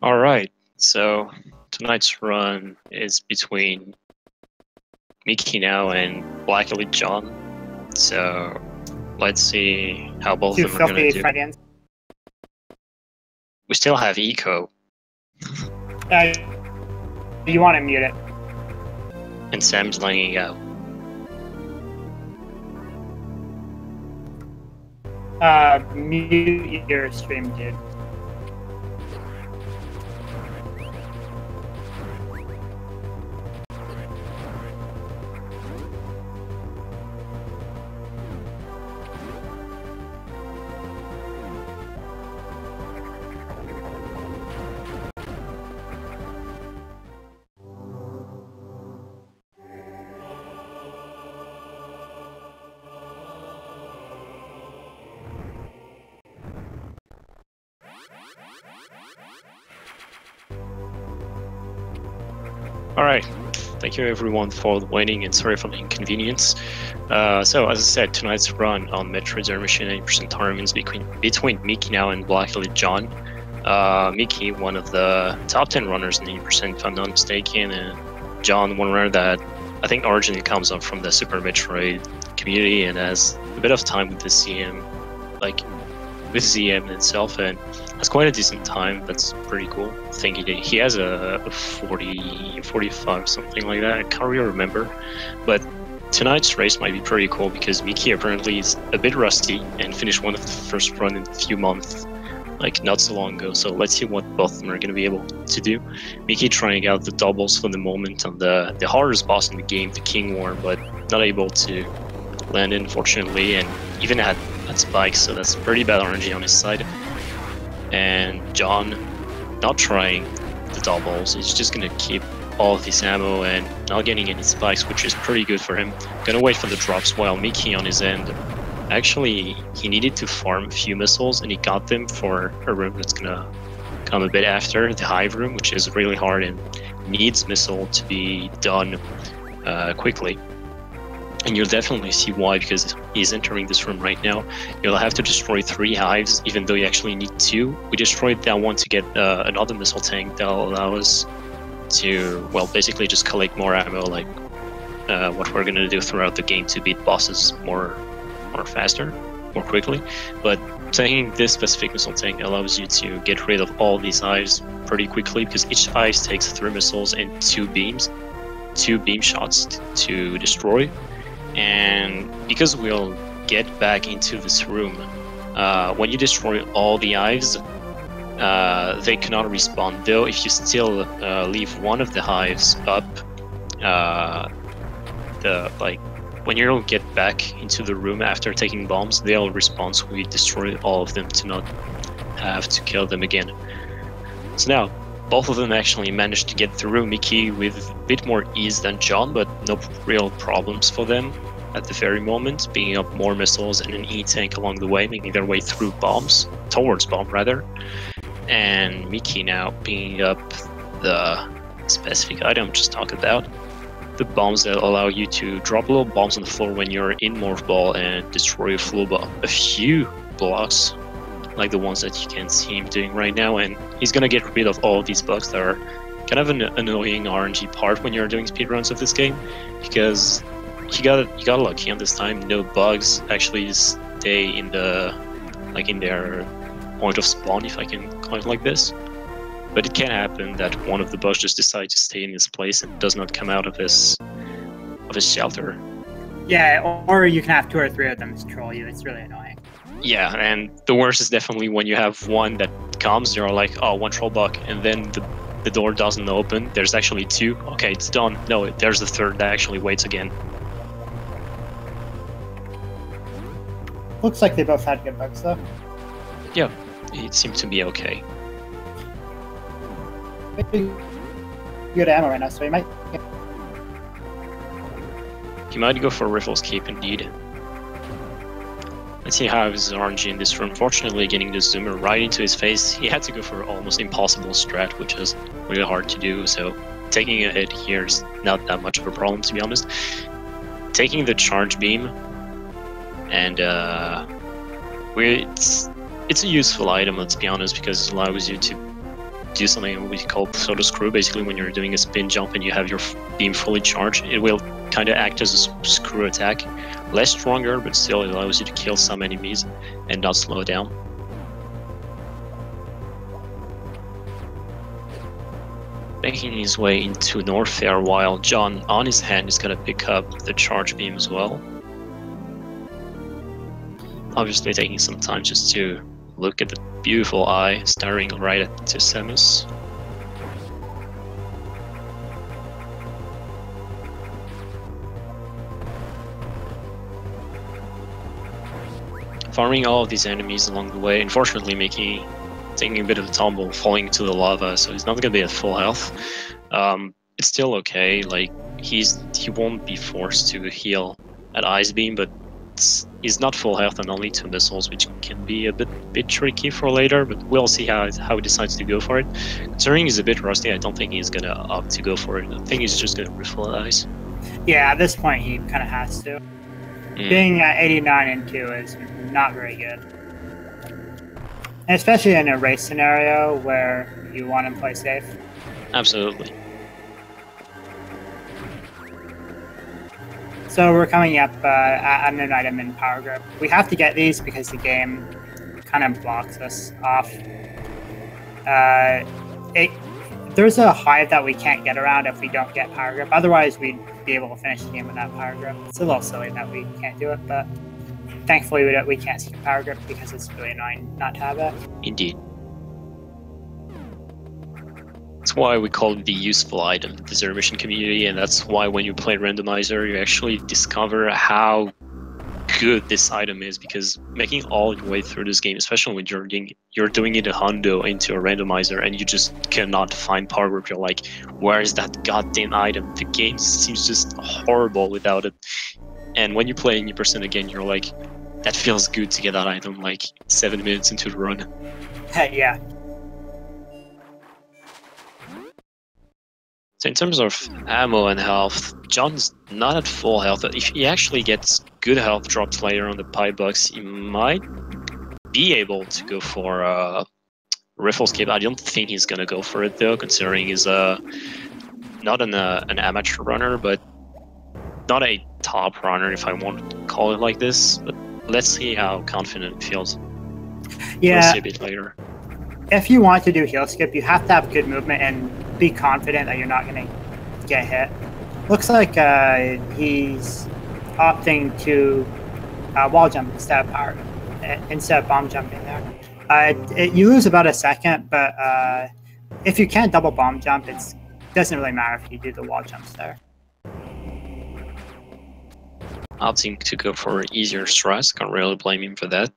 Alright, so tonight's run is between Mickeynow and BlackEliteJohn. So let's see how both of them are going to do. Against. We still have Eco. You want to mute it. And Sam's laying out. Mute your stream, dude. Alright, thank you everyone for waiting and sorry for the inconvenience. So as I said, tonight's run on Metroid 80% tournaments between Mickeynow and BlackEliteJohn. Mickey, one of the top 10 runners in 80% if I'm not mistaken, and John, one runner that I think originally comes up from the Super Metroid community and has a bit of time with the CM, like with ZM itself, and has quite a decent time. That's pretty cool. I think he has a 40, 45, something like that. I can't really remember. But tonight's race might be pretty cool because Mickey apparently is a bit rusty and finished one of the first run in a few months, like not so long ago. So let's see what both of them are going to be able to do. Mickey trying out the doubles for the moment on the hardest boss in the game, the King War, but not able to land in, unfortunately, and even had spikes, so that's pretty bad RNG on his side. And John not trying the doubles, he's just gonna keep all of his ammo and not getting any spikes, which is pretty good for him. Gonna wait for the drops while Mickey on his end. Actually, he needed to farm a few missiles and he got them for a room that's gonna come a bit after, the Hive room, which is really hard and needs missile to be done quickly. And you'll definitely see why, because he's entering this room right now. You'll have to destroy 3 hives, even though you actually need 2. We destroyed that one to get another missile tank that'll allow us to, well, basically just collect more ammo, like what we're going to do throughout the game to beat bosses more faster, more quickly. But taking this specific missile tank allows you to get rid of all these hives pretty quickly, because each hive takes 3 missiles and 2 beams, 2 beam shots to destroy. And because we'll get back into this room, when you destroy all the hives, they cannot respawn. Though if you still leave one of the hives up, when you get back into the room after taking bombs, they'll respawn. So we destroy all of them to not have to kill them again. So now, both of them actually managed to get through Mickey with a bit more ease than John, but no real problems for them at the very moment, picking up more missiles and an E-tank along the way, making their way through bombs, towards bomb rather. And Mickey now picking up the specific item just talked about, the bombs that allow you to drop little bombs on the floor when you're in Morph Ball and destroy a few blocks, like the ones that you can see him doing right now. And he's gonna get rid of all of these bugs that are kind of an annoying RNG part when you're doing speedruns of this game, because you got lucky on this time. No bugs actually stay in in their point of spawn, if I can call it like this. But it can happen that one of the bugs just decides to stay in this place and does not come out of his shelter. Yeah, or you can have 2 or 3 of them troll you. It's really annoying. Yeah, and the worst is definitely when you have one that comes, you're like, oh, 1 troll bug, and then the door doesn't open. There's actually 2. Okay, it's done. No, there's the 3rd that actually waits again. Looks like they both had good bugs, though. Yeah, it seemed to be okay. Good ammo right now, so he might go for Riffle's Cape indeed. Let's see how his RNG in this room. Fortunately, getting the zoomer right into his face, he had to go for almost impossible strat, which is really hard to do, so taking a hit here is not that much of a problem, to be honest. Taking the charge beam, and it's a useful item, let's be honest, because it allows you to do something we call pseudo screw. Basically, when you're doing a spin jump and you have your beam fully charged, it will kind of act as a screw attack. Less stronger, but still it allows you to kill some enemies and not slow down. Making his way into Norfair while John on his hand is going to pick up the charge beam as well. Obviously taking some time just to look at the beautiful eye staring right at Samus. Farming all of these enemies along the way, unfortunately taking a bit of a tumble, falling into the lava, so he's not gonna be at full health. It's still okay, like he won't be forced to heal at Ice Beam, but he's not full health and only 2 missiles, which can be a bit tricky for later, but we'll see how he decides to go for it. Considering he's a bit rusty, I don't think he's gonna opt to go for it. I think he's just gonna refill Ice. Yeah, at this point he kind of has to. Being at 89 and 2 is not very good. And especially in a race scenario where you want to play safe. Absolutely. So we're coming up at an item in Power Grip. We have to get these because the game kind of blocks us off. There's a hive that we can't get around if we don't get Power Grip. Otherwise, we'd be able to finish the game without Power Grip. It's a little silly that we can't do it, but thankfully we can't skip Power Grip because it's really annoying not to have it. Indeed. That's why we call it the useful item, the Zero Mission community, and that's why when you play Randomizer, you actually discover how good this item is, because making all the way through this game, especially when you're doing it a hundo into a randomizer and you just cannot find Power Grip, you're like, where is that goddamn item? The game seems just horrible without it. And when you play 80% again, you're like, that feels good to get that item like 7 minutes into the run. Yeah. So in terms of ammo and health, John's not at full health. If he actually gets good health drops later on the pipe box, he might be able to go for Riffle Escape. I don't think he's gonna go for it though, considering he's not an amateur runner, but not a top runner, if I want to call it like this. But let's see how confident he feels. Yeah. We'll see a bit later. If you want to do heel skip, you have to have good movement and be confident that you're not going to get hit. Looks like he's opting to wall jump instead of bomb jumping there. You lose about a second, but if you can't double bomb jump, it doesn't really matter if you do the wall jumps there. Opting to go for easier stress, can't really blame him for that.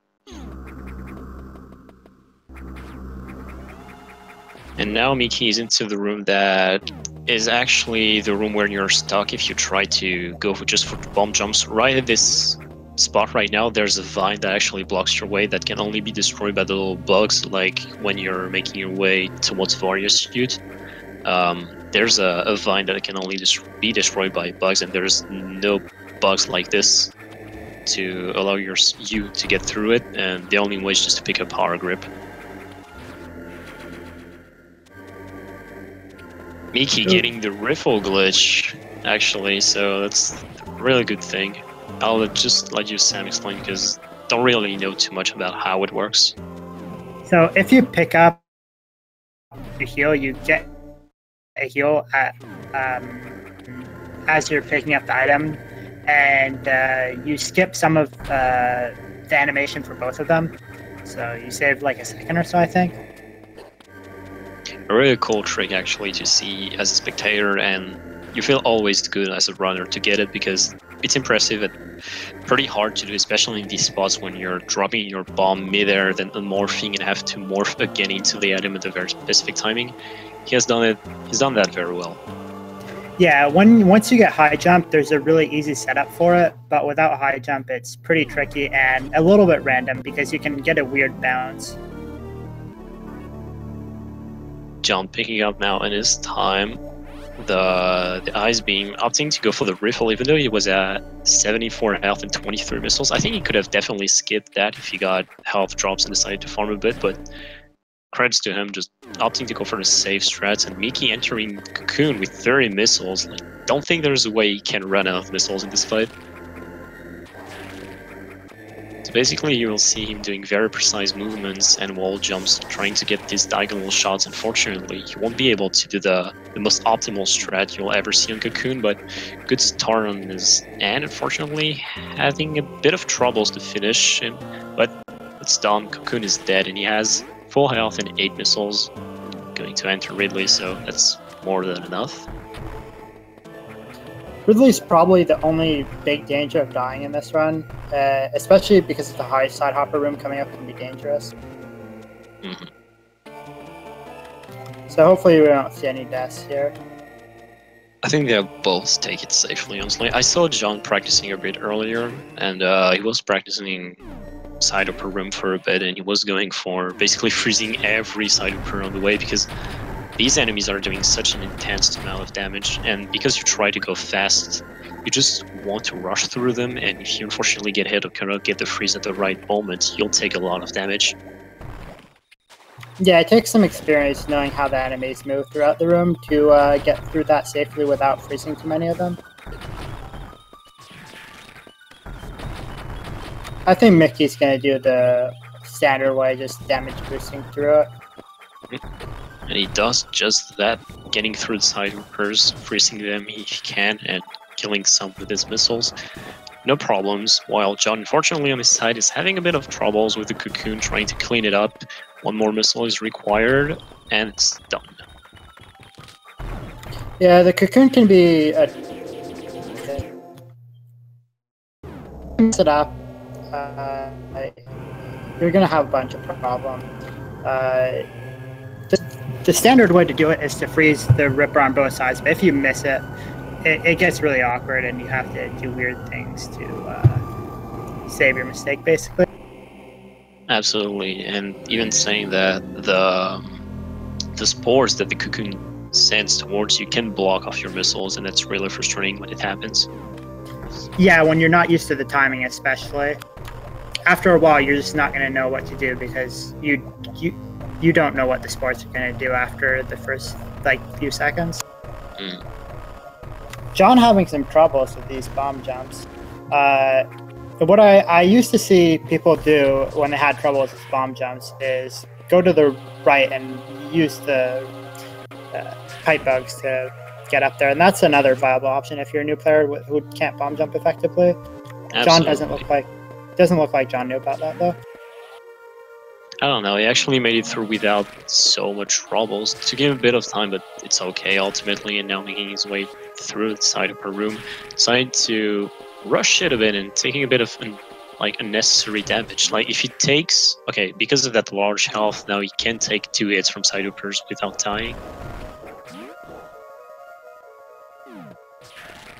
And now Mickey is into the room that is actually the room where you're stuck if you try to go just for bomb jumps. Right at this spot right now, there's a vine that actually blocks your way that can only be destroyed by the little bugs, like when you're making your way towards Various Suit. There's a vine that can only be destroyed by bugs, and there's no bugs like this to allow you to get through it, and the only way is just to pick up Power Grip. Mickey getting the riffle glitch, actually, so that's a really good thing. I'll just let you, Sam, explain, because I don't really know too much about how it works. So if you pick up the heal, you get a heal at, as you're picking up the item, and you skip some of the animation for both of them. So you save like a second or so, I think. A really cool trick actually to see as a spectator, and you feel always good as a runner to get it, because it's impressive and pretty hard to do, especially in these spots when you're dropping your bomb mid-air, then morphing and have to morph again into the item at a very specific timing. He's done that very well. Yeah, once you get high jump, there's a really easy setup for it, but without high jump, it's pretty tricky and a little bit random because you can get a weird bounce. John picking up now in his time the Ice Beam, opting to go for the Riffle, even though he was at 74 health and 23 missiles. I think he could have definitely skipped that if he got health drops and decided to farm a bit, but credits to him, just opting to go for the safe strats, and Mickey entering Cocoon with 30 missiles. Like, don't think there's a way he can run out of missiles in this fight. So basically you will see him doing very precise movements and wall jumps, trying to get these diagonal shots. Unfortunately, he won't be able to do the most optimal strat you'll ever see on Cocoon, but good start on his end. Unfortunately, having a bit of troubles to finish him, but it's done. Cocoon is dead, and he has full health and 8 missiles going to enter Ridley, so that's more than enough. Ridley's probably the only big danger of dying in this run, especially because the high side hopper room coming up can be dangerous. So hopefully we don't see any deaths here. I think they'll both take it safely, honestly. I saw John practicing a bit earlier, and he was practicing side upper room for a bit, and he was going for basically freezing every side upper on the way, because these enemies are doing such an intense amount of damage, and because you try to go fast, you just want to rush through them, and if you unfortunately get hit or cannot get the freeze at the right moment, you'll take a lot of damage. Yeah, it takes some experience knowing how the enemies move throughout the room to get through that safely without freezing too many of them. I think Mickey's going to do the standard way, just damage boosting through it. And he does just that, getting through the side hoopers, freezing them if he can, and killing some with his missiles. No problems, while John, unfortunately on his side, is having a bit of troubles with the Cocoon, trying to clean it up. One more missile is required, and it's done. Yeah, the Cocoon can be mess it up. You're going to have a bunch of problems. The standard way to do it is to freeze the Ripper on both sides, but if you miss it, it gets really awkward and you have to do weird things to save your mistake, basically. Absolutely, and even saying that the spores that the Cocoon sends towards you can block off your missiles, and that's really frustrating when it happens. Yeah, when you're not used to the timing, especially. After a while, you're just not going to know what to do because you don't know what the spores are going to do after the first few seconds. John having some troubles with these bomb jumps. What I used to see people do when they had troubles with bomb jumps is go to the right and use the pipe bugs to get up there, and that's another viable option if you're a new player who can't bomb jump effectively. Absolutely. John doesn't look like John knew about that though. I don't know, he actually made it through without so much troubles. It took him a bit of time, but it's okay ultimately, and now making his way through the side of her room, decided to rush it a bit and taking a bit of unnecessary damage. Like if he takes, okay, because of that large health, now he can take 2 hits from side hoopers without dying.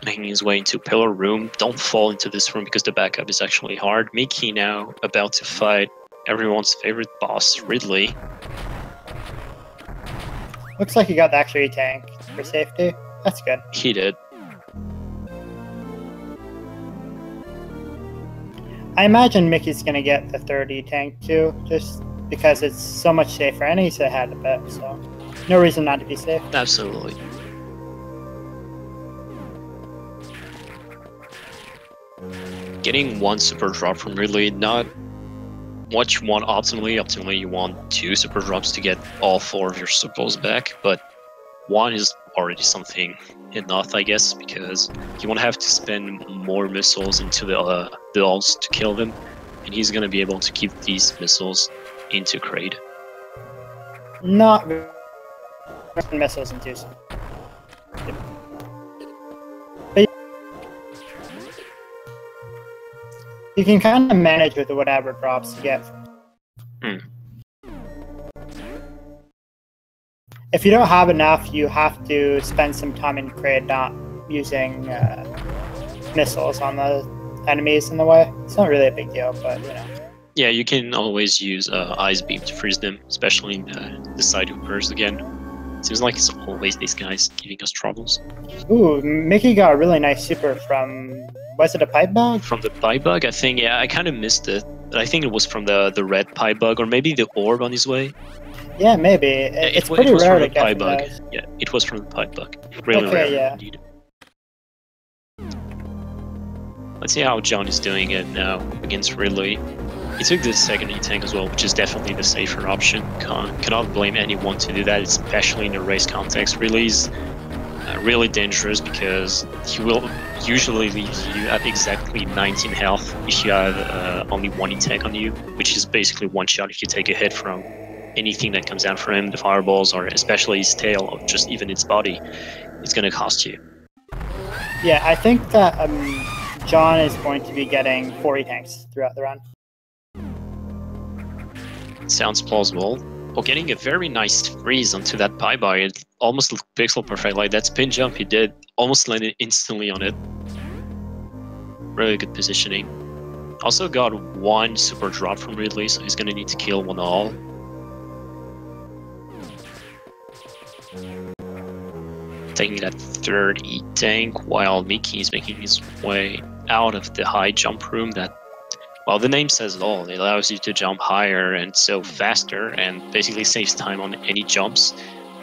Making his way into pillar room. Don't fall into this room because the backup is actually hard. Mickeynow about to fight everyone's favorite boss, Ridley. Looks like he got the extra tank for safety. That's good. He did. I imagine Mickey's gonna get the 30 tank too, just because it's so much safer, and he's ahead a bit, so no reason not to be safe. Absolutely. Getting 1 super drop from Ridley, not what you want optimally. Optimally, you want 2 super drops to get all 4 of your suppos back, but 1 is already something enough, I guess, because you won't have to spend more missiles into the ults to kill them, and he's going to be able to keep these missiles into Kraid. Not missiles into. You can kind of manage with whatever drops you get. If you don't have enough, you have to spend some time in Kraid not using missiles on the enemies in the way. It's not really a big deal, but you know. Yeah, you can always use Ice Beam to freeze them, especially in the side hoopers again. Seems like it's always these guys giving us troubles. Ooh, Mickey got a really nice super from, was it a pipe bug? From the pipe bug, I think, yeah, I kind of missed it. But I think it was from the red pipe bug, or maybe the orb on his way. Yeah, maybe. It's pretty rare to get from those. Yeah, it was from the pipe bug. Really rare, indeed. Let's see how John is doing it now against Ridley. He took the second E-Tank as well, which is definitely the safer option. Cannot blame anyone to do that, especially in a race context. Ridley's really dangerous because he will usually leave you at exactly 19 health if you have only one E-Tank on you, which is basically one shot if you take a hit from anything that comes down from him, the fireballs, or especially his tail, or just even its body. It's going to cost you. Yeah, I think that John is going to be getting 40 tanks throughout the run. Sounds plausible. Or getting a very nice freeze onto that bye-bye. It almost looked pixel perfect. Like that spin jump he did, almost landed instantly on it. Really good positioning. Also got one super drop from Ridley, so he's going to need to kill one all. Taking that third E-Tank while Mickey is making his way out of the high jump room that, well, the name says it all. It allows you to jump higher and so faster and basically saves time on any jumps.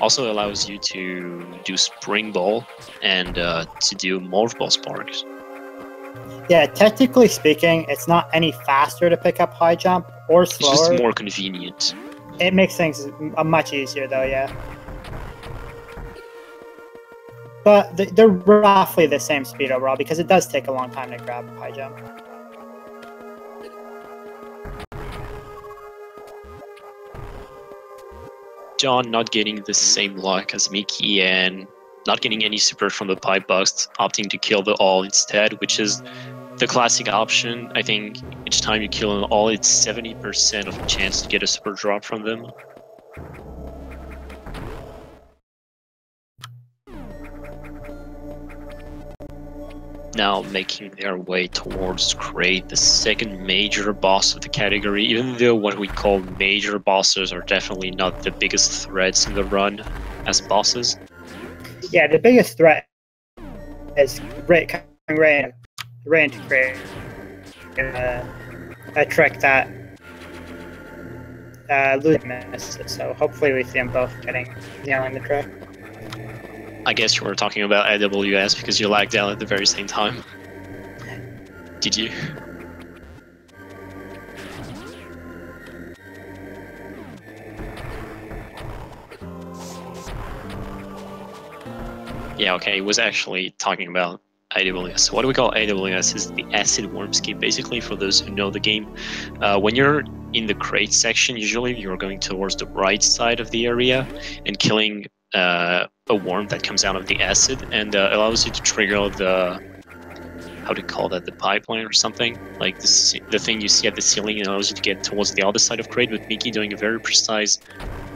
Also allows you to do spring ball and to do morph ball sparks. Yeah, technically speaking, it's not any faster to pick up high jump or slower. It's just more convenient. It makes things much easier though, yeah. But they're roughly the same speed overall because it does take a long time to grab high jump. John not getting the same luck as Mickey and not getting any support from the pipe bust, opting to kill the all instead, which is the classic option. I think each time you kill an all, it's 70% of a chance to get a super drop from them. Now making their way towards Kraid, the second major boss of the category, even though what we call major bosses are definitely not the biggest threats in the run as bosses. Yeah, the biggest threat is Ray into Kraid. A trick that Luke missed, so hopefully we see them both nailing the trick. I guess you were talking about AWS because you lagged out at the very same time. Did you? Yeah, okay, he was actually talking about AWS. So what do we call AWS is the acid worm scheme, basically, for those who know the game. When you're in the crate section, usually you're going towards the right side of the area and killing a worm that comes out of the acid and allows you to trigger the, how do you call that, the pipeline or something? Like the thing you see at the ceiling, and allows you to get towards the other side of crate, with Mickey doing a very precise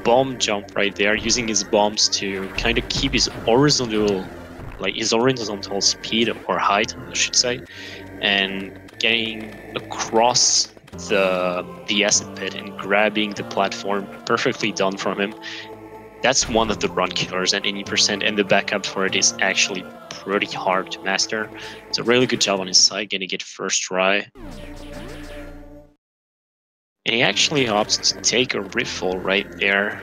bomb jump right there, using his bombs to kind of keep his horizontal speed or height, I should say, and getting across the acid pit and grabbing the platform. Perfectly done from him. That's one of the run killers at any percent, and the backup for it is actually pretty hard to master. It's a really good job on his side, getting it first try. And he actually opts to take a riffle right there.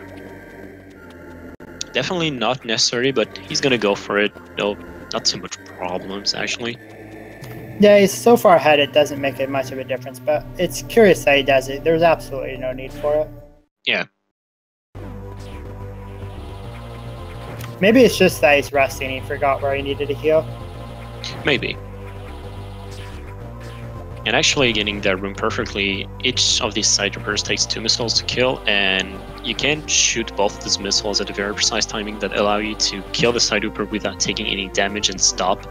Definitely not necessary, but he's gonna go for it. No, not too much problems, actually. Yeah, he's so far ahead it doesn't make it much of a difference, but it's curious that he does it. There's absolutely no need for it. Yeah. Maybe it's just that he's rusty and he forgot where he needed to heal. Maybe. And actually getting that room perfectly, each of these side troopers takes 2 missiles to kill, and you can shoot both these missiles at a very precise timing that allow you to kill the side trooper without taking any damage and stop.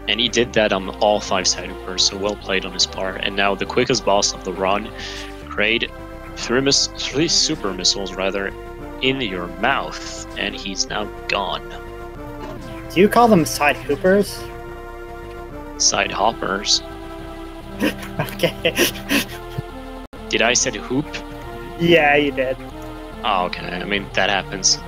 And he did that on all 5 side troopers, so well played on his part. And now the quickest boss of the run, Kraid, 3 super missiles rather, in your mouth, and he's now gone. Do you call them side hoopers? Side hoppers. Okay. Did I say hoop? Yeah, you did. Oh, okay. I mean, that happens.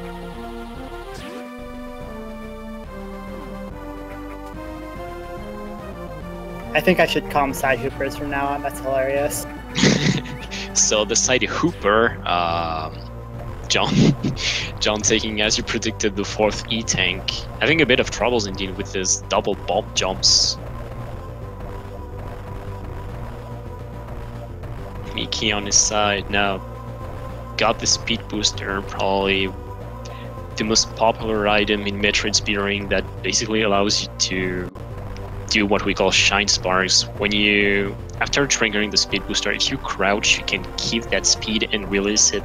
I think I should call them side hoopers from now on. That's hilarious. So the side hooper, John. John taking, as you predicted, the 4th E-tank. Having a bit of troubles indeed with his double bomb jumps. Mickey on his side now. Got the speed booster, probably the most popular item in Metroid speedrunning that basically allows you to do what we call shine sparks. When you, after triggering the speed booster, if you crouch, you can keep that speed and release it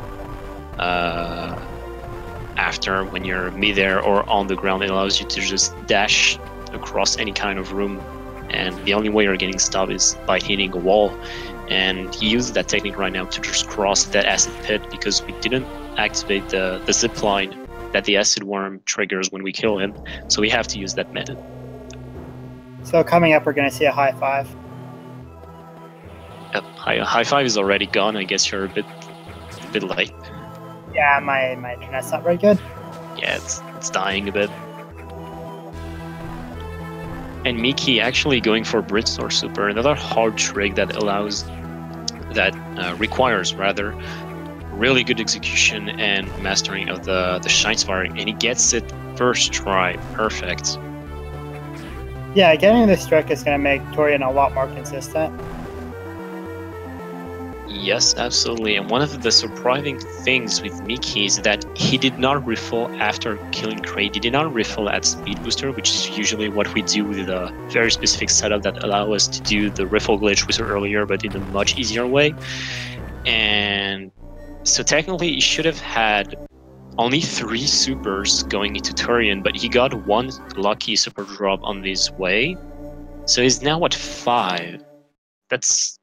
after when you're midair or on the ground. It allows you to just dash across any kind of room, and the only way you're getting stopped is by hitting a wall. And he uses that technique right now to just cross that acid pit because we didn't activate the zip line that the acid worm triggers when we kill him, so we have to use that method. So coming up, we're going to see a high 5. Yep, high 5 is already gone. I guess you're a bit late. Yeah, my internet's not very good. Yeah, it's dying a bit. And Mickey actually going for Britstar Super, another hard trick that requires really good execution and mastering of the shine spark, and he gets it first try, perfect. Yeah, getting this trick is going to make Torian a lot more consistent. Yes, absolutely. And one of the surprising things with Mickey is that he did not refill after killing Kraid. He did not refill at speed booster, which is usually what we do with a very specific setup that allow us to do the refill glitch we saw earlier, but in a much easier way. And so technically he should have had only 3 supers going into Torian, but he got 1 lucky super drop on this way. So he's now at 5. That's...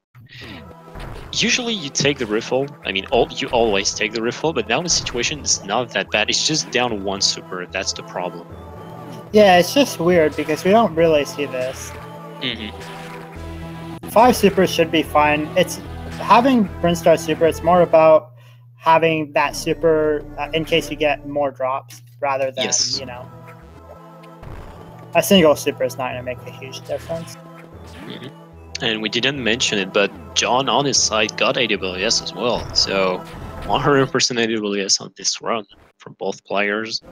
Usually you take the riffle, I mean, you always take the riffle, but now the situation is not that bad. It's just down 1 super, that's the problem. Yeah, it's just weird because we don't really see this. 5 supers should be fine. It's having Brinstar Super, it's more about having that super in case you get more drops rather than, yes, you know, a single super is not going to make a huge difference. And we didn't mention it, but John on his side got AWS as well, so 100% AWS on this run from both players. And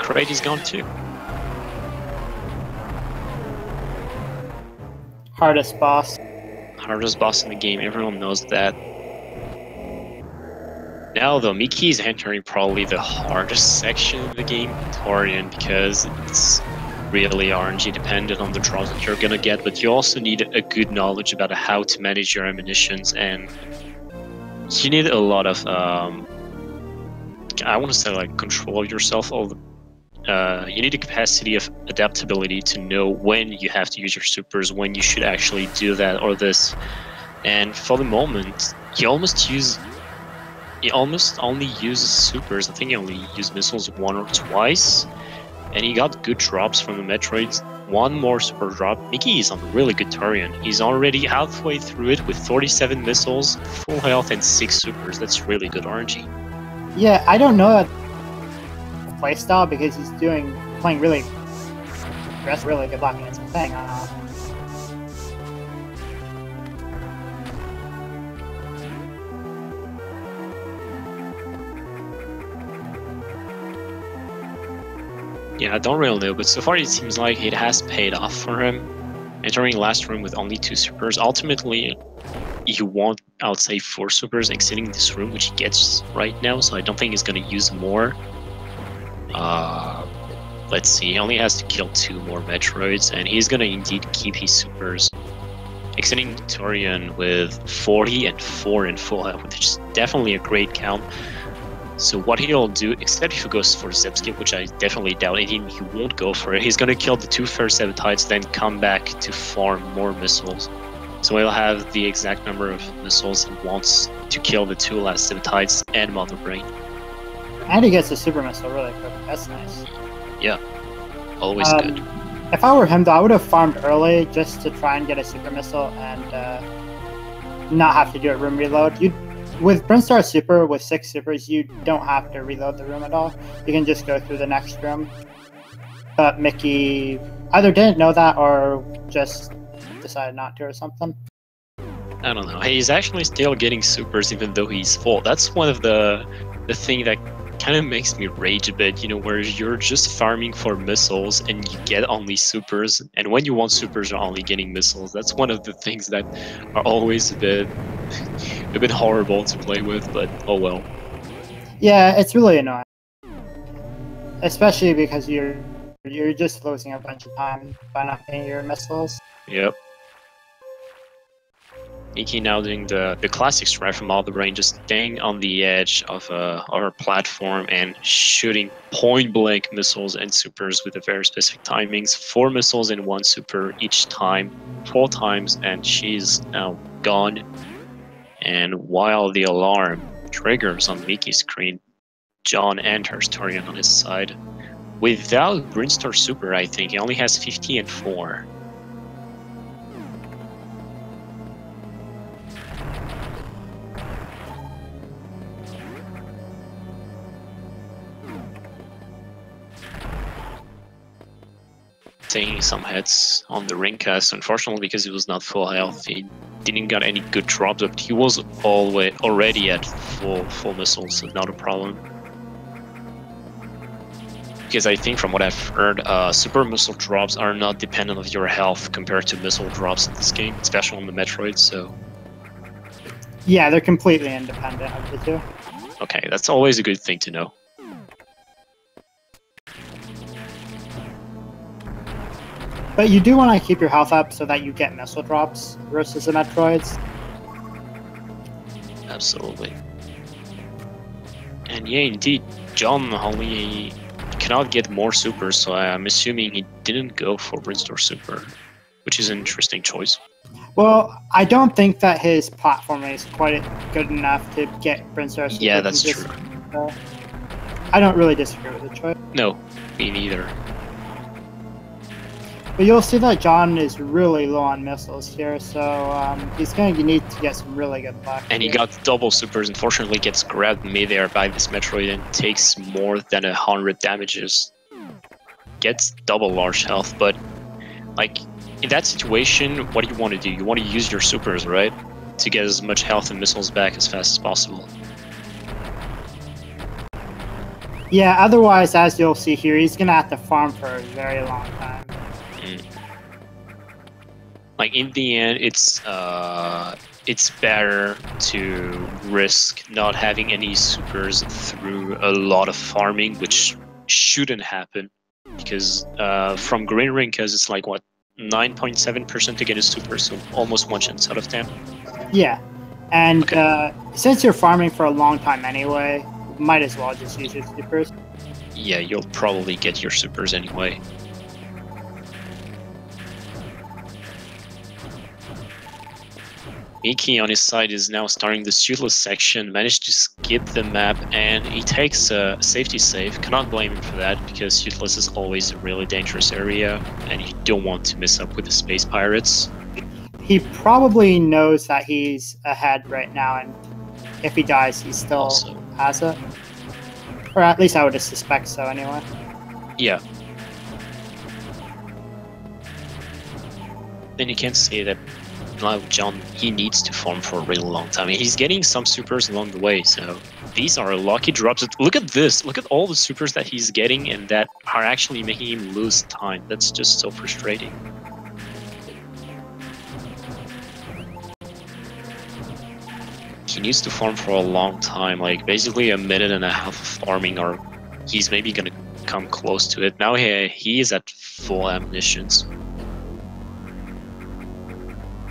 Kraid is gone too. Hardest boss. Hardest boss in the game, everyone knows that. Now though, Mickey is entering probably the hardest section of the game, Torian, because it's really RNG dependent on the drops that you're gonna get, but you also need a good knowledge about how to manage your ammunitions, and you need a lot of I want to say like control of yourself. You need a capacity of adaptability to know when you have to use your supers, when you should actually do that or this. And for the moment, he almost only uses supers. I think he only used missiles 1 or twice. And he got good drops from the Metroids. 1 more super drop. Mickey is on a really good Torian. He's already halfway through it with 47 missiles, full health, and 6 supers. That's really good RNG. Yeah, I don't know that playstyle because he's playing really good luck, and it's paying off. Yeah, I don't really know, but so far it seems like it has paid off for him. Entering last room with only 2 supers, ultimately you want, I would say, 4 supers exiting this room, which he gets right now, so I don't think he's going to use more. Let's see, he only has to kill 2 more Metroids, and he's going to indeed keep his supers. Exiting Torian with 40 and 4 in full health, which is definitely a great count. So what he'll do, except if he goes for Zip Skip, which I definitely doubt he won't go for it, he's going to kill the 2 first Sabotides, then come back to farm more missiles. So he'll have the exact number of missiles he wants to kill the 2 last Sabotides and Mother Brain. And he gets a super missile really quick. That's nice. Yeah, always good. If I were him, though, I would have farmed early just to try and get a super missile and not have to do a room reload. With Brinstar Super, with 6 supers, you don't have to reload the room at all. You can just go through the next room. But Mickey either didn't know that or just decided not to or something. I don't know. He's actually still getting supers even though he's full. That's one of the thing that kind of makes me rage a bit, you know, where you're just farming for missiles and you get only supers, and when you want supers you're only getting missiles. That's one of the things that are always a bit horrible to play with, but oh well. Yeah, it's really annoying. Especially because you're just losing a bunch of time by not getting your missiles. Yep. Mickeynow doing the classic strike from all the range, just staying on the edge of our platform and shooting point blank missiles and supers with a very specific timings. 4 missiles in 1 super each time, 4 times, and she's now gone. And while the alarm triggers on Mickey's screen, John enters Torian on his side. Without Brinstar super, I think he only has 50 and 4. Taking some hits on the ring cast, unfortunately, because he was not full health. He didn't got any good drops, but he was already at full missiles, so not a problem. Because I think from what I've heard, super missile drops are not dependent of your health compared to missile drops in this game, especially on the Metroid, so... Yeah, they're completely independent of the two. Okay, that's always a good thing to know. But you do want to keep your health up so that you get missile drops versus the Metroids. Absolutely. And yeah, indeed, John only cannot get more supers, so I'm assuming he didn't go for Brinstar super, which is an interesting choice. Well, I don't think that his platforming is quite good enough to get Brinstar super. Yeah, that's true. I don't really disagree with the choice. No, me neither. But you'll see that John is really low on missiles here, so he's going to need to get some really good luck. And he got double supers, unfortunately gets grabbed midair by this Metroid and takes more than 100 damages. Gets double large health, but like in that situation, what do you want to do? You want to use your supers, right? To get as much health and missiles back as fast as possible. Yeah, otherwise, as you'll see here, he's going to have to farm for a very long time. Like in the end, it's better to risk not having any supers through a lot of farming, which shouldn't happen, because from green ring, because it's like what 9.7% to get a super, so almost 1 chance out of 10. Yeah, and okay. Since you're farming for a long time anyway, might as well just use your supers. Yeah, you'll probably get your supers anyway. Mickey on his side is now starting the suitless section, managed to skip the map, and he takes a safety save. Cannot blame him for that, because suitless is always a really dangerous area, and you don't want to mess up with the space pirates. He probably knows that he's ahead right now, and if he dies, he still has it. Or at least I would suspect so anyway. Yeah. Then you can say that John, he needs to farm for a really long time. He's getting some supers along the way, so these are lucky drops. Look at this. Look at all the supers that he's getting and that are actually making him lose time. That's just so frustrating. He needs to farm for a long time, like basically a minute and a half of farming, or he's maybe gonna come close to it. Now he is at full ammunitions.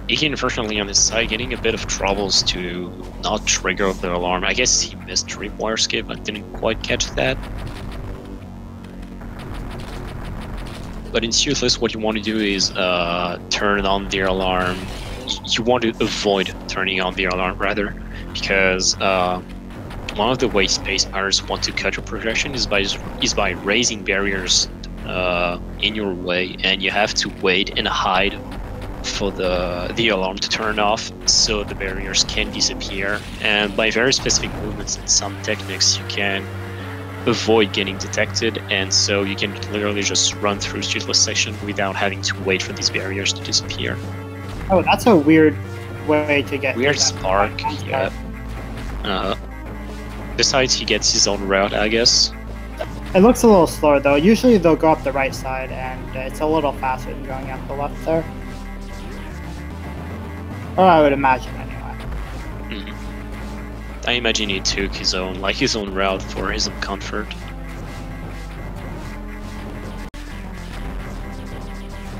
Iki, unfortunately, on his side, getting a bit of troubles to not trigger the alarm. I guess he missed Tripwire Skip, I didn't quite catch that. But in Suitless, what you want to do is turn on the alarm. You want to avoid turning on the alarm, rather, because one of the ways space pirates want to cut your progression is by raising barriers in your way, and you have to wait and hide for the alarm to turn off, so the barriers can disappear. And by very specific movements and some techniques, you can avoid getting detected, and so you can literally just run through Suitless section without having to wait for these barriers to disappear. Oh, that's a weird way to get Weird through that spark, platform. yeah. Besides, he gets his own route, I guess. It looks a little slower though. Usually they'll go up the right side, and it's a little faster than going up the left there. Or I would imagine anyway. I imagine he took his own route for his own comfort.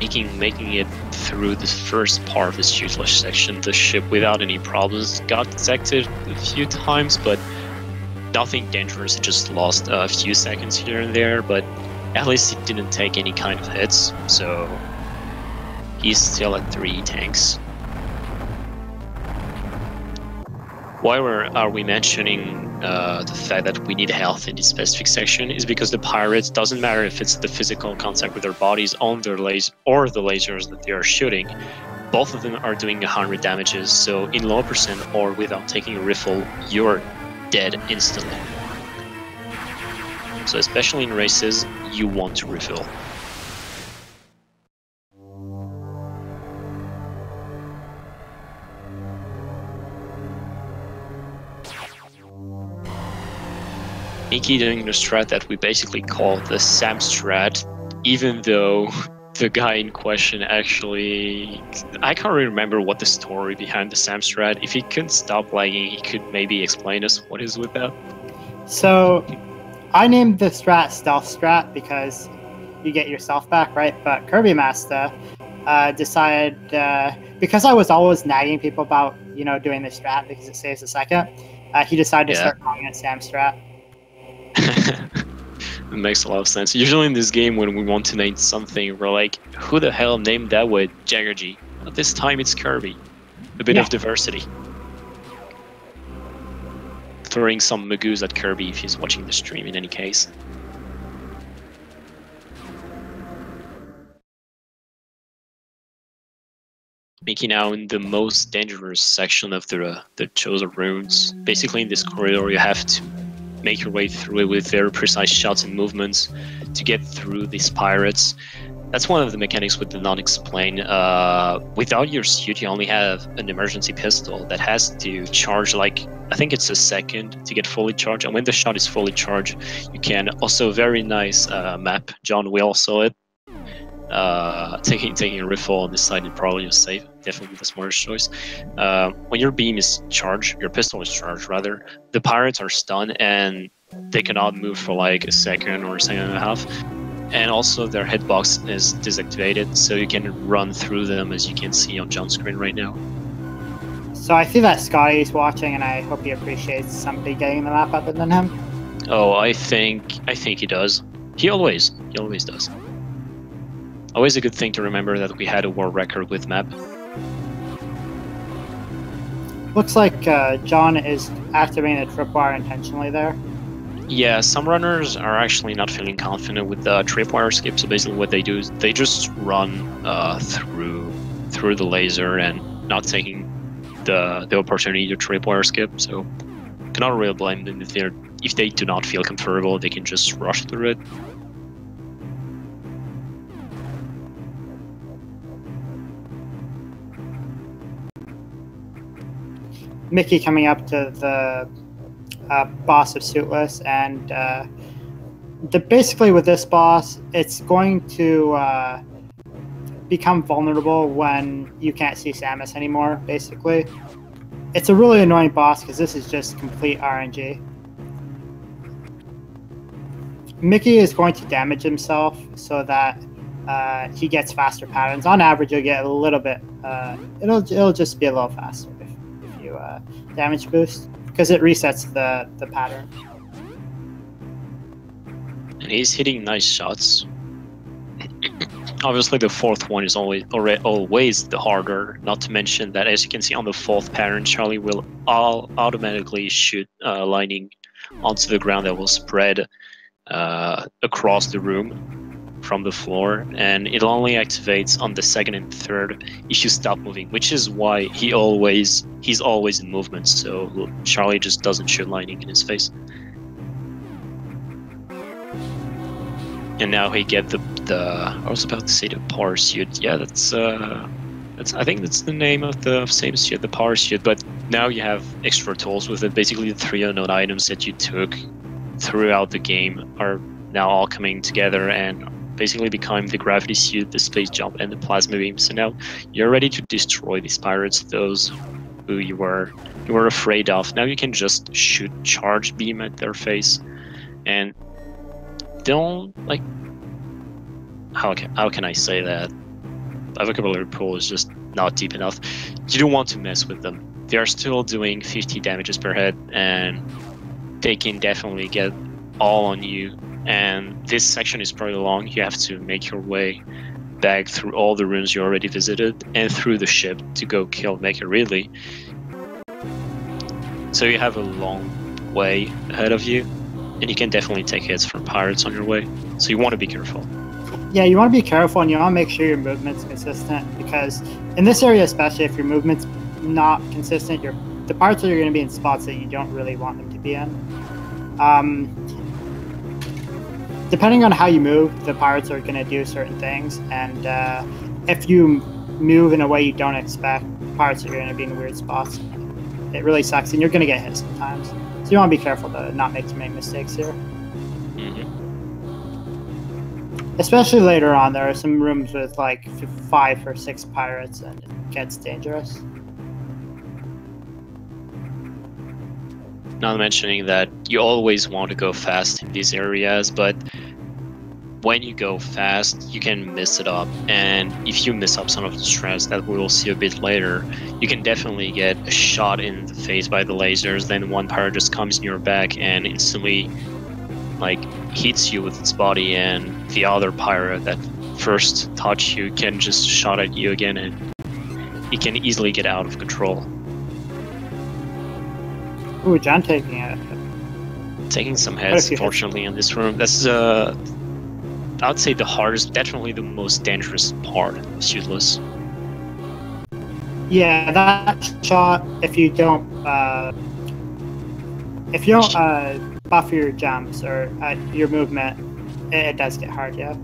Making it through the first part of this toothless section, the ship without any problems. Got detected a few times, but nothing dangerous. It just lost a few seconds here and there, but at least he didn't take any kind of hits, so he's still at 3 tanks. Why are we mentioning the fact that we need health in this specific section is because the pirates, doesn't matter if it's the physical contact with their bodies on their laser or the lasers that they are shooting, both of them are doing 100 damages, so in low percent or without taking a riffle, you're dead instantly. So especially in races, you want to refill. Mickey doing the strat that we basically call the Sam strat, even though the guy in question actually... I can't really remember what the story behind the Sam strat. If he couldn't stop lagging, he could maybe explain us what is with that. So, I named the strat Stealth Strat because you get yourself back, right? But Kirby Master decided, because I was always nagging people about, doing this strat because it saves a second, he decided to start calling it Sam strat. It makes a lot of sense. Usually in this game, when we want to name something, we're like, who the hell named that with Jaggergy? But this time it's Kirby. A bit of diversity. Throwing some magoos at Kirby if he's watching the stream in any case. Mickeynow in the most dangerous section of the chosen routes. Basically in this corridor you have to make your way through it with very precise shots and movements to get through these pirates. That's one of the mechanics with the non-explain. Without your suit, you only have an emergency pistol that has to charge like, I think it's a second to get fully charged. And when the shot is fully charged, you can also, very nice map. John, we all saw it. Taking a riffle on this side is probably a safe, definitely the smartest choice. When your beam is charged, your pistol is charged rather, the pirates are stunned and they cannot move for like a second or a second and a half. And also their hitbox is deactivated, so you can run through them as you can see on John's screen right now. So I see that Scotty's watching, and I hope he appreciates somebody getting the map other than him. Oh, I think he does. He always does. Always a good thing to remember that we had a world record with map. Looks like John is activating the tripwire intentionally there. Yeah, some runners are actually not feeling confident with the tripwire skip, so basically what they do is they just run through the laser and not taking the opportunity to tripwire skip, so cannot really blame them if they do not feel comfortable, they can just rush through it. Mickey coming up to the boss of Suitless, and basically with this boss, it's going to become vulnerable when you can't see Samus anymore, basically. It's a really annoying boss because this is just complete RNG. Mickey is going to damage himself so that he gets faster patterns. On average, you'll get a little bit, it'll just be a little faster if you damage boost, because it resets the pattern. And he's hitting nice shots. Obviously the fourth one is always the harder, not to mention that, as you can see on the fourth pattern, Charlie will automatically shoot lightning onto the ground that will spread across the room from the floor, and it only activates on the second and third if you stop moving, which is why he's always in movement, so Charlie just doesn't shoot lightning in his face. And now he get the I was about to say the power suit. Yeah, that's I think that's the name of the same suit, the power suit, but now you have extra tools with it. Basically, the 3 unknown items that you took throughout the game are now all coming together and basically become the gravity suit, the space jump, and the plasma beam. So now you're ready to destroy these pirates, those who you were afraid of. Now you can just shoot charge beam at their face, and don't like. How can I say that? My vocabulary pool is just not deep enough. You don't want to mess with them. They are still doing 50 damages per head, and they can definitely get all on you. And this section is pretty long. You have to make your way back through all the rooms you already visited and through the ship to go kill Mecha Ridley. So you have a long way ahead of you, and you can definitely take hits from pirates on your way. So you want to be careful. Yeah, you want to be careful, and you want to make sure your movement's consistent, because in this area especially, if your movement's not consistent, the pirates are going to be in spots that you don't really want them to be in. Depending on how you move, the pirates are going to do certain things, and if you move in a way you don't expect, pirates are going to be in weird spots. It really sucks, and you're going to get hit sometimes. So you want to be careful to not make too many mistakes here. Especially later on, there are some rooms with like 5 or 6 pirates, and it gets dangerous. Not mentioning that you always want to go fast in these areas, but when you go fast, you can mess it up. And if you mess up some of the strats that we will see a bit later, you can definitely get a shot in the face by the lasers. Then one pirate just comes in your back and instantly like hits you with its body, and the other pirate that first touched you can just shot at you again, and it can easily get out of control. Ooh, John taking it. Taking some heads, fortunately, in this room. That's I would say the hardest, definitely the most dangerous part of Suitless. Yeah, that shot, if you don't buff your jumps or your movement, it does get hard, yeah.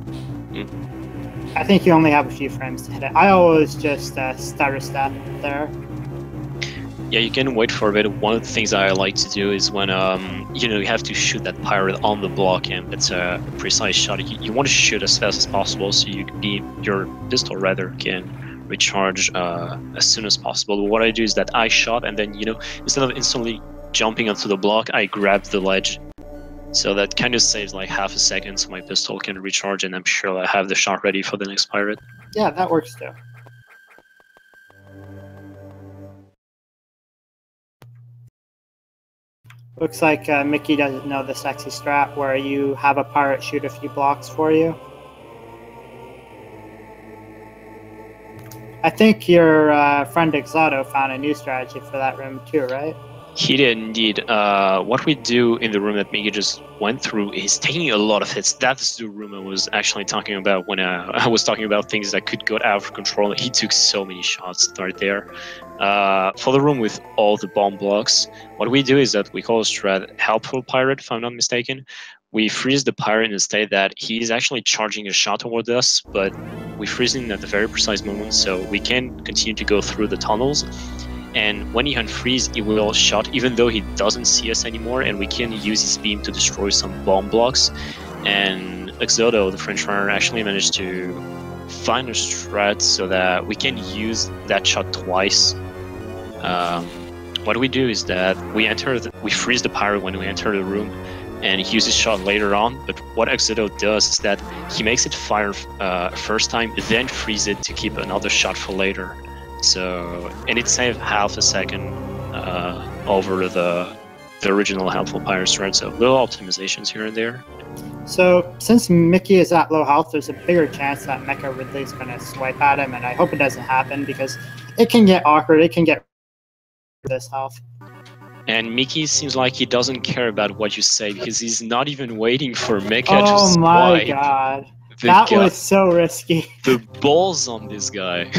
I think you only have a few frames to hit it. I always just stutter step there. Yeah, you can wait for a bit. One of the things I like to do is when you have to shoot that pirate on the block, and it's a precise shot. You want to shoot as fast as possible, so your pistol rather can recharge as soon as possible. But what I do is that I shot, and then instead of instantly jumping onto the block, I grab the ledge. So that kind of saves like half a second, so my pistol can recharge, and I'm sure I have the shot ready for the next pirate. Yeah, that works too. Looks like Mickey doesn't know the sexy strat where you have a pirate shoot a few blocks for you. I think your friend Exodo found a new strategy for that room too, right? He did indeed. What we do in the room that Mickey just went through is taking a lot of hits. That's the room I was actually talking about when I was talking about things that could go out of control. He took so many shots right there. For the room with all the bomb blocks, what we do is that we call a strat helpful pirate, if I'm not mistaken. We freeze the pirate in a state that he's actually charging a shot toward us, but we freeze him at the very precise moment so we can continue to go through the tunnels. And when he unfreeze, he will shot even though he doesn't see us anymore, and we can use his beam to destroy some bomb blocks. And Exodo, the French runner, actually managed to find a strat so that we can use that shot twice. What we do is that we freeze the pirate when we enter the room, and he uses shot later on. But what Exodo does is that he makes it fire first time, then freeze it to keep another shot for later. So, and it saved half a second over the original helpful pirate strat. So little optimizations here and there. So since Mickey is at low health, there's a bigger chance that Mecha Ridley's going to swipe at him, and I hope it doesn't happen because it can get awkward. It can get this health. And Mickey seems like he doesn't care about what you say because he's not even waiting for Mecha to swipe. Oh my god. That was so risky. The balls on this guy.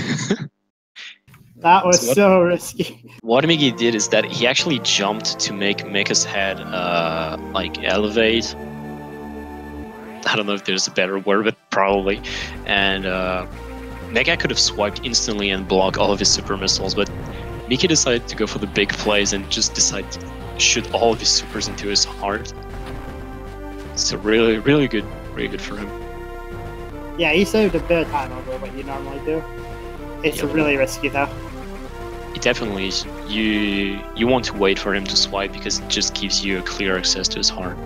That was so risky. What Mickey did is that he actually jumped to make Mecha's head like elevate. I don't know if there's a better word, but probably. And Mecha could have swiped instantly and blocked all of his super missiles, but Mickey decided to go for the big plays and just decided to shoot all of his supers into his heart. So really good for him. Yeah, he saved a bit of time over what you normally do. It's really risky though. It definitely is. You want to wait for him to swipe because it just gives you a clear access to his heart.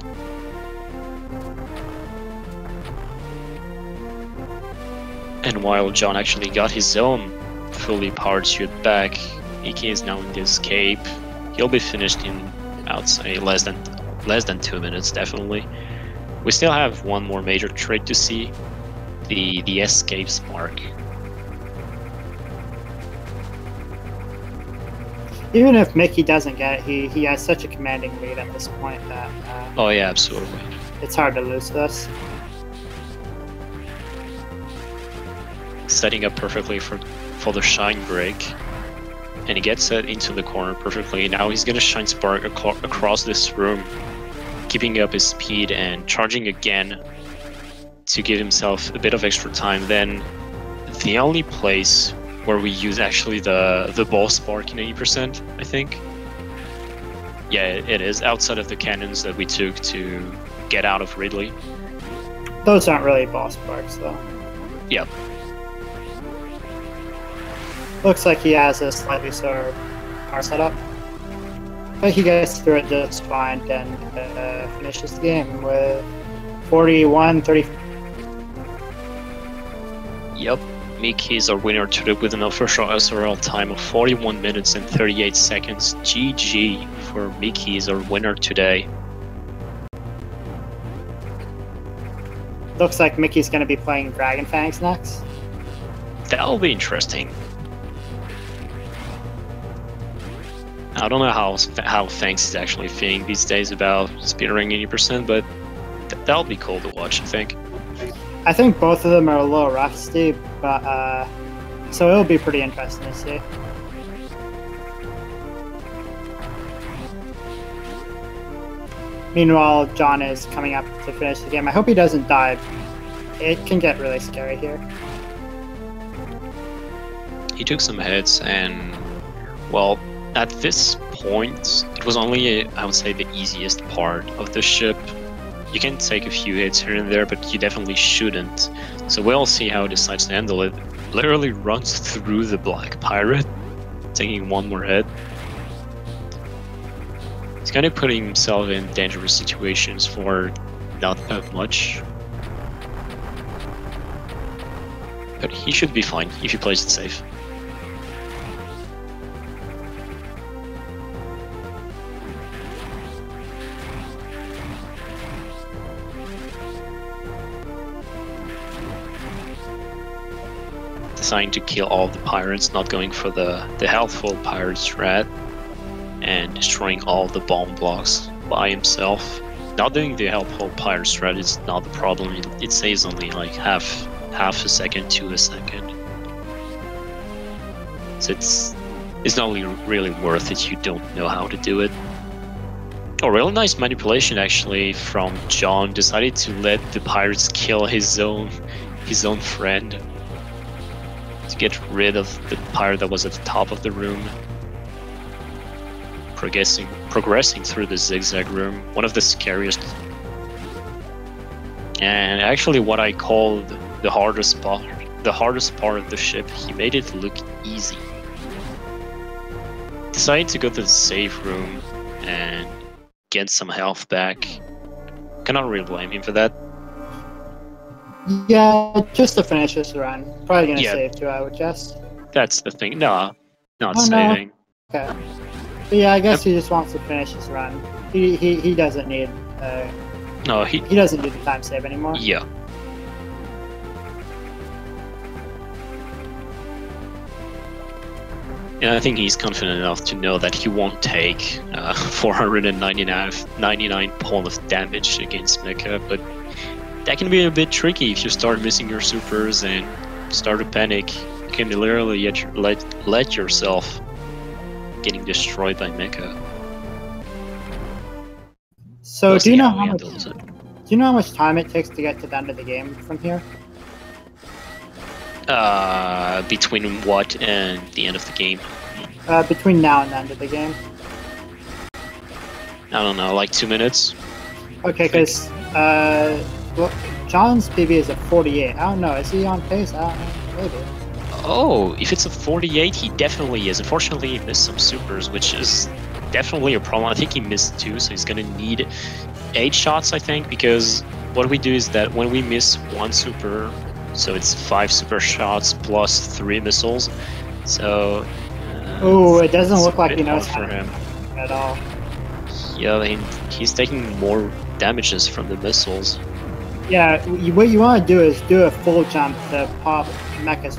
And while John actually got his own fully powered suit back, Mickey is now in the escape. He'll be finished in, I would say, less than 2 minutes, definitely. We still have one more major trait to see, the escape spark. Even if Mickey doesn't get it, he has such a commanding lead at this point that oh yeah, absolutely. It's hard to lose this. Setting up perfectly for the shine break, and he gets it into the corner perfectly. Now he's gonna shine spark across this room, keeping up his speed and charging again to give himself a bit of extra time. Then the only place where we use actually the ball spark in 80%, I think. Yeah, it is outside of the cannons that we took to get out of Ridley. Those aren't really ball sparks though. Yep. Looks like he has a slightly slower power setup. But he gets through it just fine and finishes the game with 41-30. Yep, Mickey is our winner today with an official SRL time of 41 minutes and 38 seconds. GG for Mickey is our winner today. Looks like Mickey's going to be playing Dragon Fangs next. That'll be interesting. I don't know how Fangs is actually feeling these days about speedrunning 80%, but that'll be cool to watch, I think. I think both of them are a little rusty, but so it'll be pretty interesting to see. Meanwhile, John is coming up to finish the game. I hope he doesn't die. It can get really scary here. He took some hits, and well, at this point, it was only, I would say, the easiest part of the ship. You can take a few hits here and there, but you definitely shouldn't. So we'll see how he decides to handle it. Literally runs through the Black Pirate, taking one more hit. He's kind of putting himself in dangerous situations for not that much. But he should be fine if he plays it safe. Deciding to kill all the pirates, not going for the healthful pirate strat, and destroying all the bomb blocks by himself. Not doing the helpful pirate strat is not the problem. It saves only like half a second to a second. So it's not really worth it. You don't know how to do it. Oh, really nice manipulation actually from John. Decided to let the pirates kill his own friend to get rid of the pirate that was at the top of the room. Progressing through the zigzag room, one of the scariest, and actually what I called the hardest part of the ship. He made it look easy. Decided to go to the safe room and get some health back. Cannot really blame him for that. Yeah, just to finish this run. Probably gonna save too, I would guess. That's the thing. No, not saving. No. Okay. But yeah, I guess he just wants to finish his run. He doesn't need. No, he doesn't do the time save anymore. Yeah. And I think he's confident enough to know that he won't take 499 points of damage against Mecha, but that can be a bit tricky if you start missing your supers and start to panic. You can literally let yourself getting destroyed by Mecha. So do you know how much time it takes to get to the end of the game from here? Between what and the end of the game? Between now and the end of the game. I don't know, like 2 minutes? Okay, because well, John's PB is a 48. I don't know. Is he on pace? I don't know. Maybe. Oh, if it's a 48, he definitely is. Unfortunately, he missed some supers, which is definitely a problem. I think he missed 2, so he's gonna need 8 shots, I think, because what we do is that when we miss 1 super, so it's 5 super shots plus 3 missiles. So. Oh, it doesn't look like he knows for him at all. Yeah, I mean, he's taking more damages from the missiles. Yeah, what you want to do is do a full jump to pop Mecha's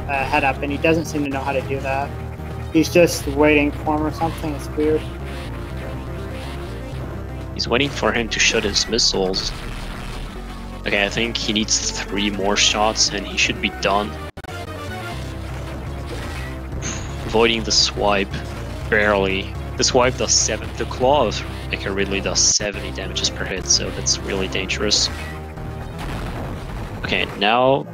head up, and he doesn't seem to know how to do that. He's just waiting for him or something. It's weird. He's waiting for him to shoot his missiles. Okay, I think he needs 3 more shots and he should be done. Avoiding the swipe, barely. The swipe does 7. The claw of Mecha Ridley does 70 damages per hit, so that's really dangerous. Okay, now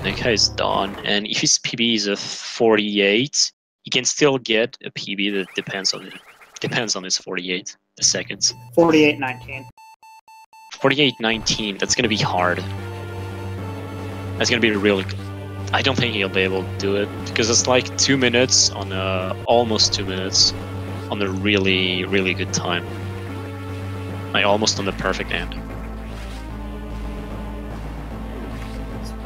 Mecha is done, and if his PB is a 48, he can still get a PB that depends on his 48 the seconds. 48-19. 48-19. That's gonna be hard. That's gonna be really. I don't think he'll be able to do it because it's like 2 minutes on almost 2 minutes on a really, really good time. Like almost on the perfect end.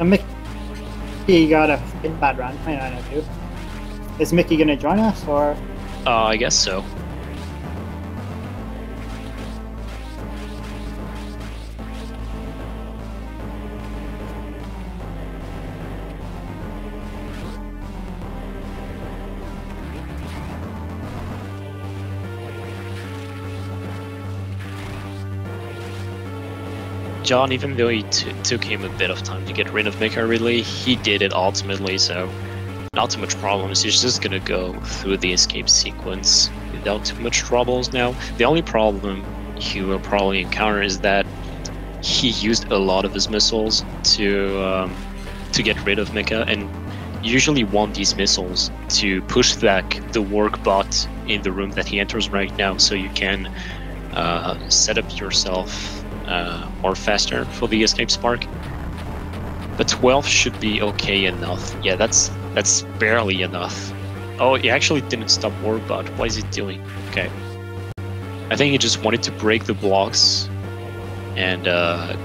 Mickey got a bad run. 29-02. Is Mickey gonna join us or? I guess so. John, even though it took him a bit of time to get rid of Mecha Ridley, he did it ultimately, so not too much problems. He's just gonna go through the escape sequence without too much troubles now. The only problem he will probably encounter is that he used a lot of his missiles to get rid of Mecha, and you usually want these missiles to push back the work bot in the room that he enters right now, so you can set up yourself or faster for the escape spark. But 12 should be okay enough. Yeah, that's barely enough. Oh, he actually didn't stop Warbot. What is he doing? Okay. I think he just wanted to break the blocks and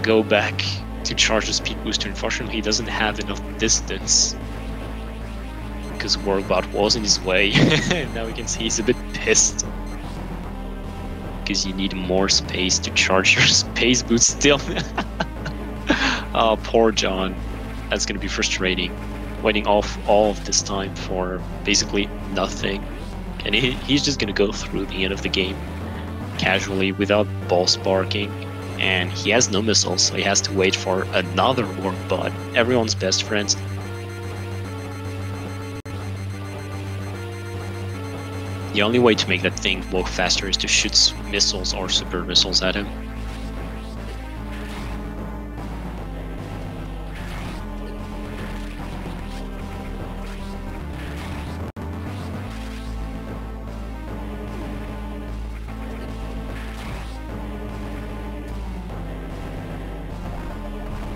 go back to charge the speed booster. Unfortunately, he doesn't have enough distance because Warbot was in his way. Now we can see he's a bit pissed. Because you need more space to charge your space boost still. Oh, poor John. That's gonna be frustrating. Waiting off all of this time for basically nothing. And he's just gonna go through the end of the game casually without ball sparking. And he has no missiles, so he has to wait for another warp bot. Everyone's best friends. The only way to make that thing walk faster is to shoot missiles or super missiles at him.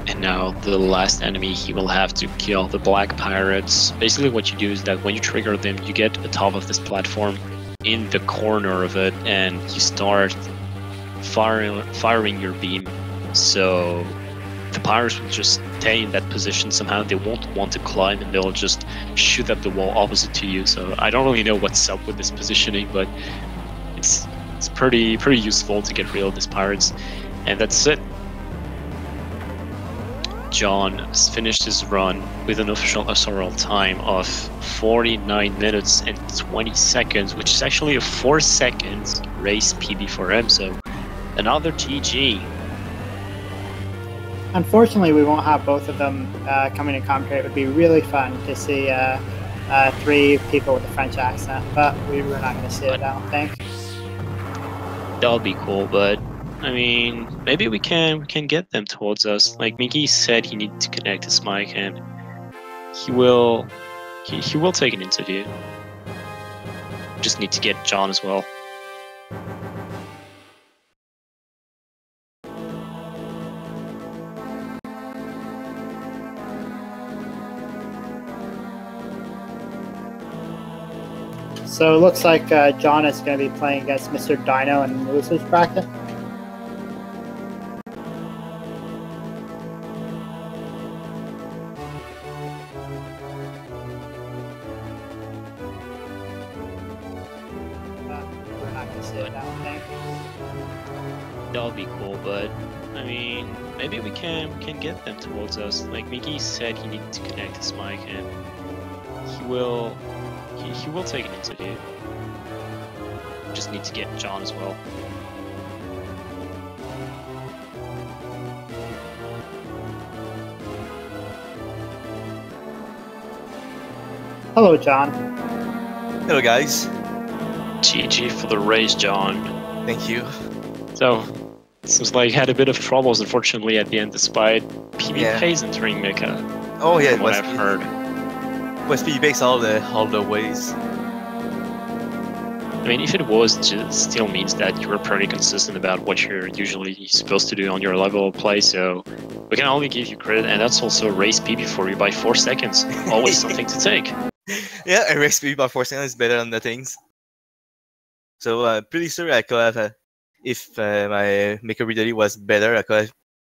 And now the last enemy he will have to kill, the black pirates. Basically what you do is that when you trigger them, you get the top of this platform in the corner of it and you start firing your beam. So the pirates will just stay in that position somehow. They won't want to climb and they'll just shoot at the wall opposite to you. So I don't really know what's up with this positioning, but it's pretty useful to get rid of these pirates. And that's it. John has finished his run with an official SRL time of 49 minutes and 20 seconds, which is actually a 4 seconds race PB for him, so another GG. Unfortunately, we won't have both of them coming in commentary. It would be really fun to see 3 people with a French accent, but we're not going to see it, I don't think. That would be cool, but I mean, maybe we can get them towards us. Like Mickey said, he needed to connect his mic, and he will take an interview. Just need to get John as well. So it looks like John is going to be playing against Mr. Dino in the losers bracket. We're not going to see it, I don't think. That would be cool, but I mean, maybe we can get them towards us. Like Mickey said, he needed to connect his mic, and he will take an interview. Just need to get John as well. Hello, John. Hello, guys. GG for the race, John. Thank you. So, seems like had a bit of troubles, unfortunately, at the end, despite PvPs entering Mecha. Oh yeah, from what I've heard. Was PvPs all the ways. I mean, if it was, just still means that you were pretty consistent about what you're usually supposed to do on your level of play, so we can only give you credit, and that's also race PB for you by 4 seconds. Always something to take. Yeah, a race PB by 4 seconds is better than the things. So pretty sure I could have, if my Maker Ridley was better, I could have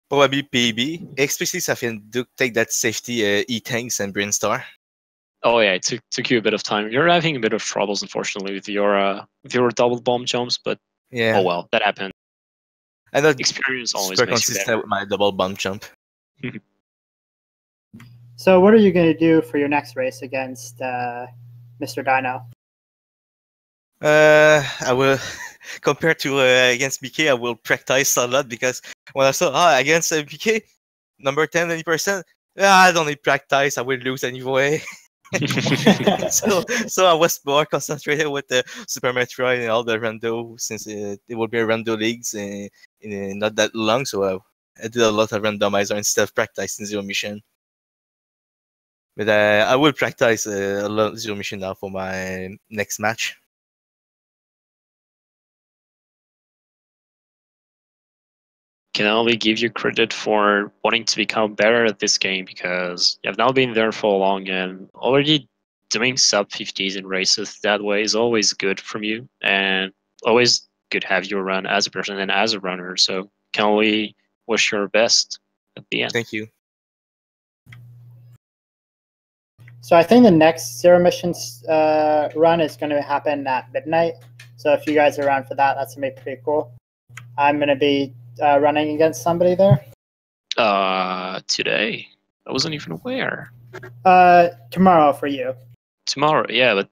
probably PB, especially if I can take that safety E-Tanks and Brainstar. Oh yeah, it took you a bit of time. You're having a bit of troubles, unfortunately, with your double bomb jumps, but yeah. Oh well, that happened. I know experience always super makes you consistent better. with my double bump jump. So what are you going to do for your next race against Mr. Dino? I will, compared to against BK, I will practice a lot, because when I saw against BK, number 10, 20%, I don't need practice, I will lose anyway. so I was more concentrated with the Super Metroid and all the rando, since it will be a rando leagues in not that long, so I did a lot of randomizer instead of practicing Zero Mission. But I will practice a lot of Zero Mission now for my next match. Can only give you credit for wanting to become better at this game, because you have now been there for long, and already doing sub 50s in races that way is always good from you, and always good to have you run as a person and as a runner. So can only wish your best at the end. Thank you. So I think the next Zero Missions run is going to happen at midnight. So if you guys are around for that, that's going to be pretty cool. I'm going to be running against somebody there. Today? I wasn't even aware. Tomorrow for you. Tomorrow, yeah, but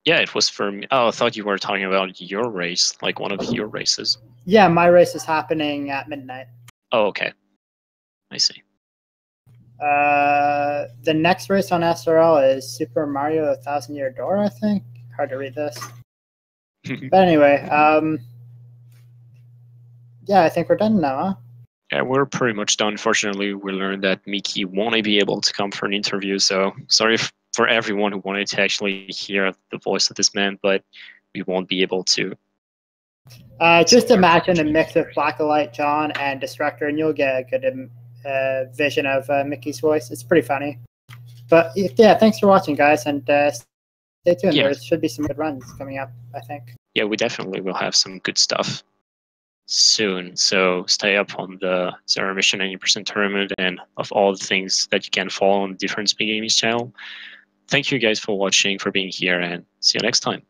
yeah, it was for me. Oh, I thought you were talking about your race, like one of your races. Yeah, my race is happening at midnight. Oh, okay. I see. The next race on SRL is Super Mario 1,000 Year Door, I think. Hard to read this. But anyway, yeah, I think we're done now, huh? Yeah, we're pretty much done. Unfortunately, we learned that Mickey won't be able to come for an interview, so sorry for everyone who wanted to actually hear the voice of this man, but we won't be able to. Just imagine a mix of BlackEliteJohn and Destructor, and you'll get a good vision of Mickey's voice. It's pretty funny. But yeah, thanks for watching, guys, and stay tuned. Yeah. There should be some good runs coming up, I think. Yeah, we definitely will have some good stuff soon. So stay up on the Zero Mission 90% tournament and of all the things that you can follow on the different Big Gaming channel. Thank you guys for watching, for being here, and see you next time.